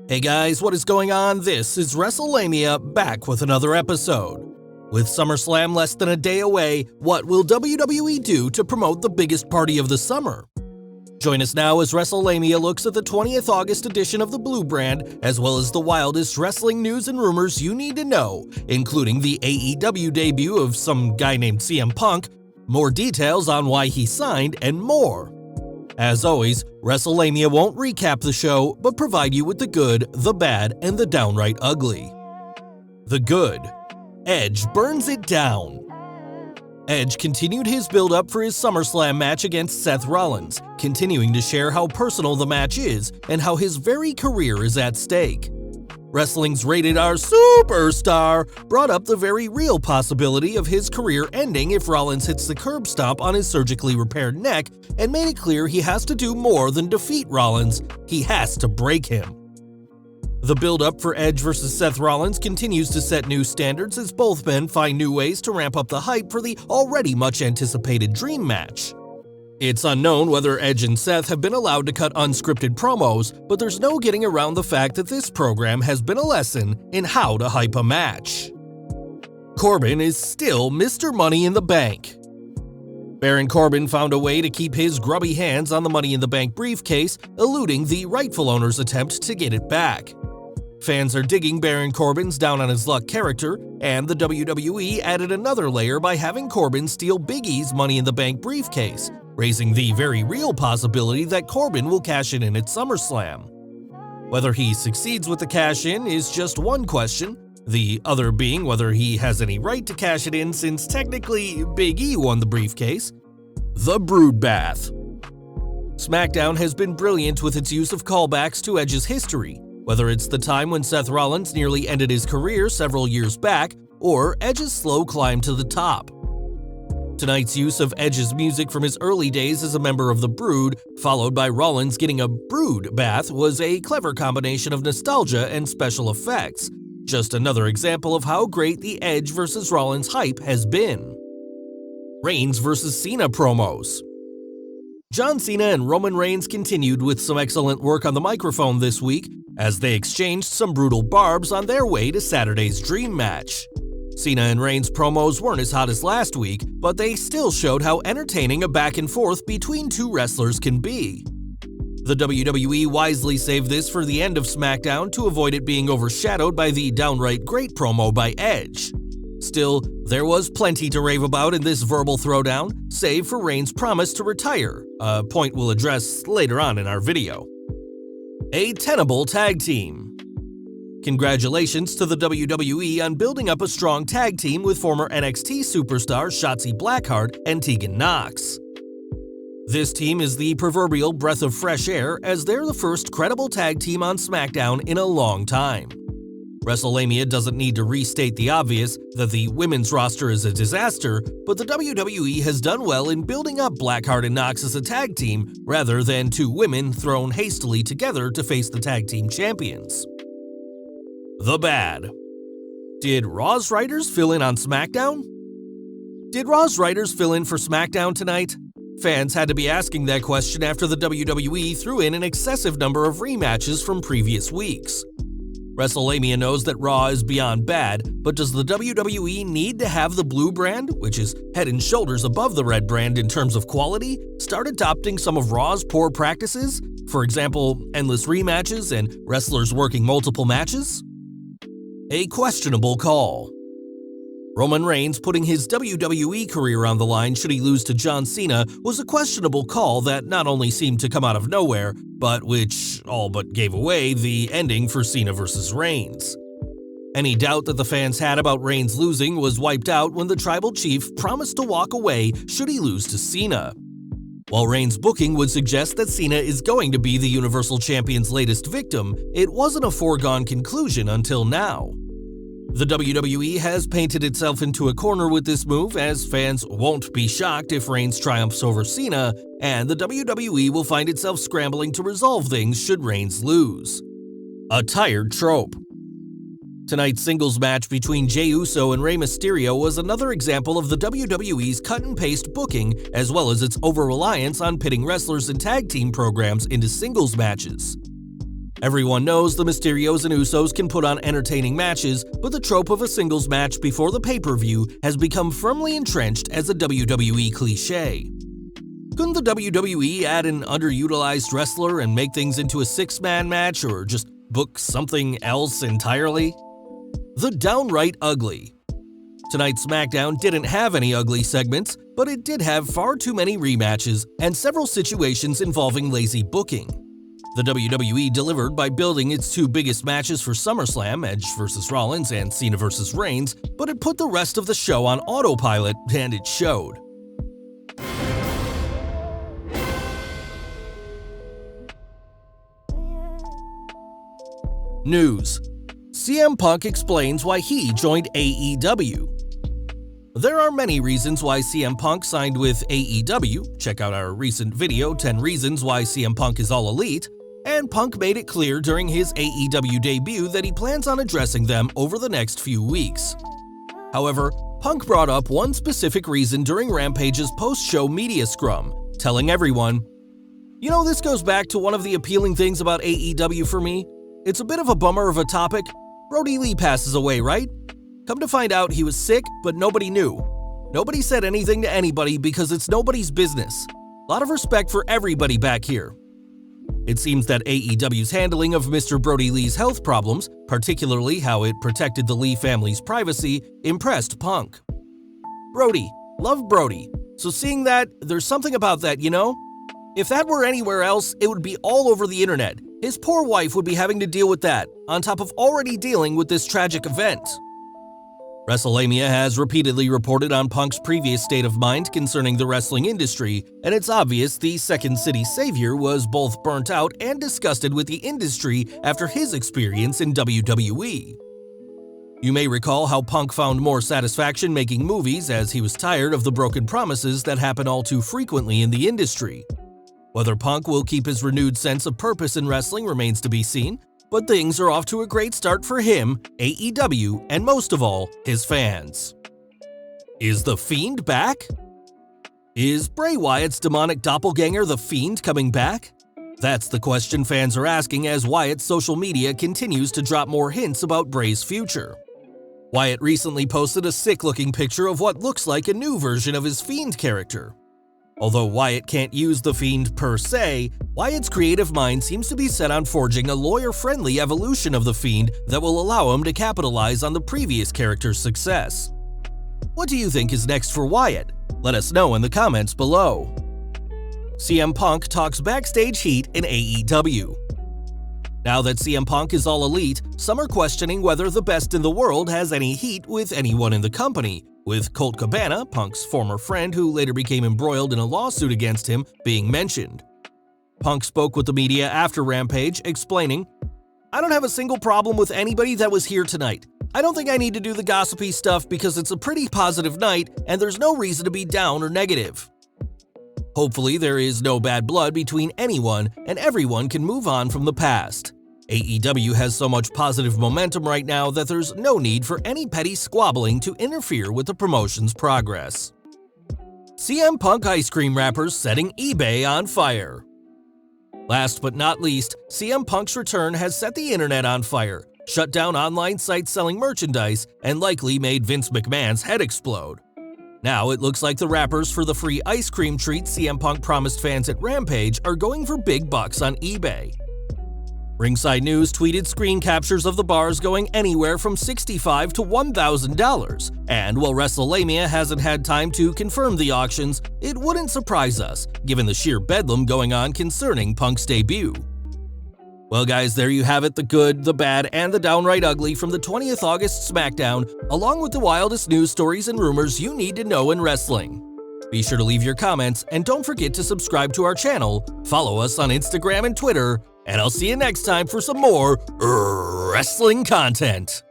Hey guys, what is going on? This is Wrestlelamia, back with another episode. With SummerSlam less than a day away, what will WWE do to promote the biggest party of the summer? Join us now as Wrestlelamia looks at the 20th August edition of the Blue Brand, as well as the wildest wrestling news and rumors you need to know, including the AEW debut of some guy named CM Punk, more details on why he signed, and more. As always, Wrestlelamia won't recap the show, but provide you with the good, the bad, and the downright ugly. The good. Edge burns it down. Edge continued his build-up for his SummerSlam match against Seth Rollins, continuing to share how personal the match is and how his very career is at stake. Wrestling's Rated R superstar brought up the very real possibility of his career ending if Rollins hits the curb stomp on his surgically repaired neck and made it clear he has to do more than defeat Rollins, he has to break him. The build-up for Edge vs. Seth Rollins continues to set new standards as both men find new ways to ramp up the hype for the already much-anticipated Dream Match. It's unknown whether Edge and Seth have been allowed to cut unscripted promos, but there's no getting around the fact that this program has been a lesson in how to hype a match. Corbin is still Mr. Money in the Bank. Baron Corbin found a way to keep his grubby hands on the Money in the Bank briefcase, eluding the rightful owner's attempt to get it back. Fans are digging Baron Corbin's down-on-his-luck character, and the WWE added another layer by having Corbin steal Big E's Money in the Bank briefcase, raising the very real possibility that Corbin will cash in at SummerSlam. Whether he succeeds with the cash-in is just one question, the other being whether he has any right to cash it in since technically Big E won the briefcase. The Brood Bath. Smackdown has been brilliant with its use of callbacks to Edge's history, whether it's the time when Seth Rollins nearly ended his career several years back, or Edge's slow climb to the top. Tonight's use of Edge's music from his early days as a member of the Brood, followed by Rollins getting a brood bath, was a clever combination of nostalgia and special effects. Just another example of how great the Edge vs. Rollins hype has been. Reigns vs. Cena promos. John Cena and Roman Reigns continued with some excellent work on the microphone this week, as they exchanged some brutal barbs on their way to Saturday's Dream Match. Cena and Reigns' promos weren't as hot as last week, but they still showed how entertaining a back and forth between two wrestlers can be. The WWE wisely saved this for the end of SmackDown to avoid it being overshadowed by the downright great promo by Edge. Still, there was plenty to rave about in this verbal throwdown, save for Reigns' promise to retire, a point we'll address later on in our video. A tenable tag team. Congratulations to the WWE on building up a strong tag team with former NXT superstars Shotzi Blackheart and Tegan Nox. This team is the proverbial breath of fresh air as they're the first credible tag team on SmackDown in a long time. Wrestlelamia doesn't need to restate the obvious that the women's roster is a disaster, but the WWE has done well in building up Blackheart and Nox as a tag team rather than two women thrown hastily together to face the tag team champions. The bad. Did Raw's writers fill in on SmackDown? Did Raw's writers fill in for SmackDown tonight? Fans had to be asking that question after the WWE threw in an excessive number of rematches from previous weeks. Wrestlelamia knows that Raw is beyond bad, but does the WWE need to have the blue brand, which is head and shoulders above the red brand in terms of quality, start adopting some of Raw's poor practices? For example, endless rematches and wrestlers working multiple matches? A questionable call. Roman Reigns putting his WWE career on the line should he lose to John Cena was a questionable call that not only seemed to come out of nowhere, but which all but gave away the ending for Cena vs. Reigns. Any doubt that the fans had about Reigns losing was wiped out when the Tribal Chief promised to walk away should he lose to Cena. While Reigns' booking would suggest that Cena is going to be the Universal Champion's latest victim, it wasn't a foregone conclusion until now. The WWE has painted itself into a corner with this move, as fans won't be shocked if Reigns triumphs over Cena, and the WWE will find itself scrambling to resolve things should Reigns lose. A tired trope. Tonight's singles match between Jey Uso and Rey Mysterio was another example of the WWE's cut-and-paste booking, as well as its over-reliance on pitting wrestlers in tag team programs into singles matches. Everyone knows the Mysterios and Usos can put on entertaining matches, but the trope of a singles match before the pay-per-view has become firmly entrenched as a WWE cliché. Couldn't the WWE add an underutilized wrestler and make things into a six-man match, or just book something else entirely? The Downright Ugly. Tonight's Smackdown didn't have any ugly segments, but it did have far too many rematches and several situations involving lazy booking. The WWE delivered by building its two biggest matches for SummerSlam, Edge vs. Rollins and Cena vs. Reigns, but it put the rest of the show on autopilot, and it showed. News: CM Punk explains why he joined AEW. There are many reasons why CM Punk signed with AEW. Check out our recent video, 10 Reasons Why CM Punk is All Elite. And Punk made it clear during his AEW debut that he plans on addressing them over the next few weeks. However, Punk brought up one specific reason during Rampage's post-show media scrum, telling everyone, "You know, this goes back to one of the appealing things about AEW for me. It's a bit of a bummer of a topic. Brody Lee passes away, right? Come to find out, he was sick, but nobody knew. Nobody said anything to anybody because it's nobody's business. A lot of respect for everybody back here." It seems that AEW's handling of Mr. Brody Lee's health problems, particularly how it protected the Lee family's privacy, impressed Punk. Brody, love Brody, so seeing that, there's something about that, you know? If that were anywhere else, it would be all over the internet. His poor wife would be having to deal with that, on top of already dealing with this tragic event. Wrestlelamia has repeatedly reported on Punk's previous state of mind concerning the wrestling industry, and it's obvious the Second City Savior was both burnt out and disgusted with the industry after his experience in WWE. You may recall how Punk found more satisfaction making movies as he was tired of the broken promises that happen all too frequently in the industry. Whether Punk will keep his renewed sense of purpose in wrestling remains to be seen, but things are off to a great start for him, AEW, and most of all, his fans. Is the Fiend back? Is Bray Wyatt's demonic doppelganger the Fiend coming back? That's the question fans are asking as Wyatt's social media continues to drop more hints about Bray's future. Wyatt recently posted a sick-looking picture of what looks like a new version of his Fiend character. Although Wyatt can't use the Fiend per se, Wyatt's creative mind seems to be set on forging a lawyer-friendly evolution of the Fiend that will allow him to capitalize on the previous character's success. What do you think is next for Wyatt? Let us know in the comments below. CM Punk talks backstage heat in AEW. Now that CM Punk is All Elite, some are questioning whether the best in the world has any heat with anyone in the company, with Colt Cabana, Punk's former friend who later became embroiled in a lawsuit against him, being mentioned. Punk spoke with the media after Rampage, explaining, "I don't have a single problem with anybody that was here tonight. I don't think I need to do the gossipy stuff because it's a pretty positive night and there's no reason to be down or negative. Hopefully there is no bad blood between anyone and everyone can move on from the past. AEW has so much positive momentum right now that there's no need for any petty squabbling to interfere with the promotion's progress." CM Punk ice cream wrappers setting eBay on fire. Last but not least, CM Punk's return has set the internet on fire, shut down online sites selling merchandise, and likely made Vince McMahon's head explode. Now it looks like the wrappers for the free ice cream treats CM Punk promised fans at Rampage are going for big bucks on eBay. Ringside News tweeted screen captures of the bars going anywhere from $65 to $1,000, and while Wrestlelamia hasn't had time to confirm the auctions, it wouldn't surprise us, given the sheer bedlam going on concerning Punk's debut. Well guys, there you have it, the good, the bad, and the downright ugly from the 20th August Smackdown, along with the wildest news stories and rumors you need to know in wrestling. Be sure to leave your comments, and don't forget to subscribe to our channel, follow us on Instagram and Twitter, and I'll see you next time for some more wrestling content.